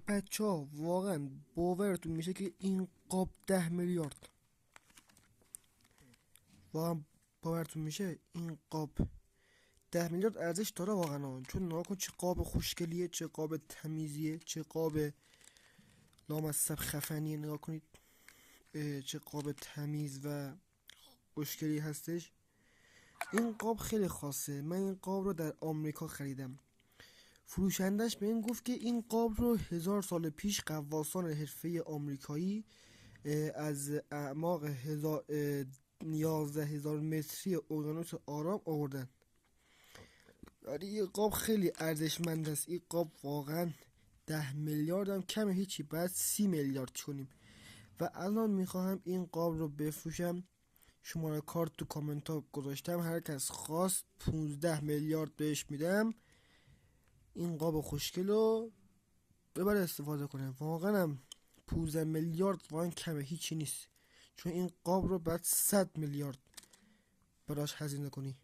بچه ها واقعا باورتون میشه که این قاب 10 میلیارد، واقعا باورتون میشه این قاب 10 میلیارد ارزش داره واقعا چون نگاه کن چه قاب خوشگلیه، چه قاب تمیزیه، چه قاب لامصب خفنیه. نگاه کنید چه قاب تمیز و خوشگلی هستش. این قاب خیلی خاصه. من این قاب رو در آمریکا خریدم. فروشندش به این گفت که این قاب رو 1000 سال پیش غواصان حرفه‌ای آمریکایی از اعماق 11,000 متری اقیانوس آرام آوردن. ولی این قاب خیلی ارزشمند است. این قاب واقعا 10 میلیارد هم کم هیچی، باید 30 میلیارد کنیم. و الان میخواهم این قاب رو بفروشم. شماره کارت تو کامنت ها گذاشتم، هر کس خواست 15 میلیارد بهش میدم. این قاب خوشگل رو ببره استفاده کنه. واقعا هم 15 میلیارد واقعا کمه، هیچی نیست. چون این قاب رو بعد 100 میلیارد براش هزینه کنی.